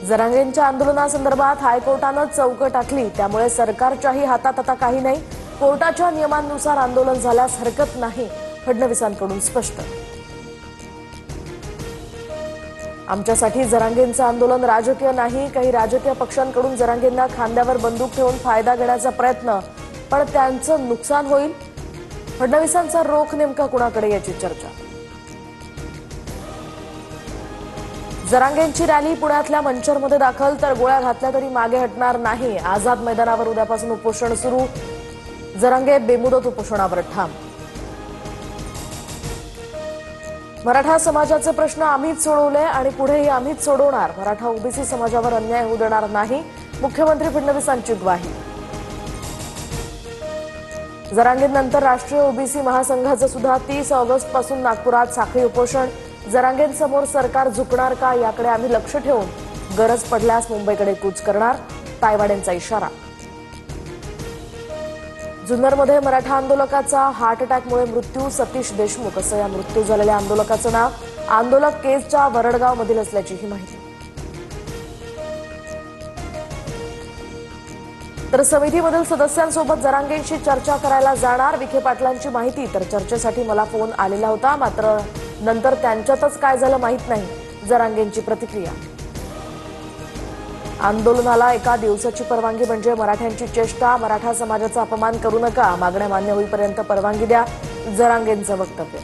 जरांगेंच्या आंदोलनासंदर्भात हायकोर्टानं चौकट टाकली, त्यामुळे सरकारच्याही हातात आता काही नाही. कोर्टाच्या नियमांनुसार आंदोलन झाल्यास हरकत नाही, फडणवीसांकडून स्पष्ट. आमच्यासाठी जरांगेंचं आंदोलन राजकीय नाही. काही राजकीय पक्षांकडून जरांगेंना खांद्यावर बंदूक ठेवून फायदा घेण्याचा प्रयत्न, पण त्यांचं नुकसान होईल. फडणवीसांचा रोख नेमका कुणाकडे याची चर्चा. जरांगेंची रॅली पुण्यातल्या मंचरमध्ये दाखल, तर गोळ्या घातल्या तरी मागे हटणार नाही. आझाद मैदानावर उद्यापासून उपोषण सुरू. जरांगे बेमुदत उपोषणावर ठाम. मराठा समाजाचे प्रश्न आम्हीच सोडवले आणि पुढेही आम्हीच सोडवणार. मराठा ओबीसी समाजावर अन्याय होऊ देणार नाही, मुख्यमंत्री फडणवीसांची ग्वाही. जरांगेंनंतर राष्ट्रीय ओबीसी महासंघाचं सुद्धा 30 ऑगस्ट पासून नागपुरात साखळी उपोषण. जरांगेंसमोर सरकार झुकणार का याकडे आम्ही लक्ष ठेवून गरज पडल्यास मुंबईकडे कूच करणार, तायवाडेंचा इशारा. जुन्नरमध्ये मराठा आंदोलकाचा हार्ट अटॅकमुळे मृत्यू. सतीश देशमुख असं या मृत्यू झालेल्या आंदोलकाचं नाव. आंदोलक केजच्या वरडगावमधील असल्याची ही माहिती. तर समितीमधील सदस्यांसोबत जरांगेंशी चर्चा करायला जाणार. विखे पाटलांची माहिती, तर चर्चेसाठी मला फोन आलेला होता, मात्र नंतर त्यांच्यातच काय झालं माहीत नाही. जरांगेंची प्रतिक्रिया. आंदोलनाला एका दिवसाची परवानगी म्हणजे मराठ्यांची चेष्टा. मराठा समाजाचा अपमान करू नका, मागण्या मान्य होईपर्यंत परवानगी द्या, जरांगेंचं वक्तव्य.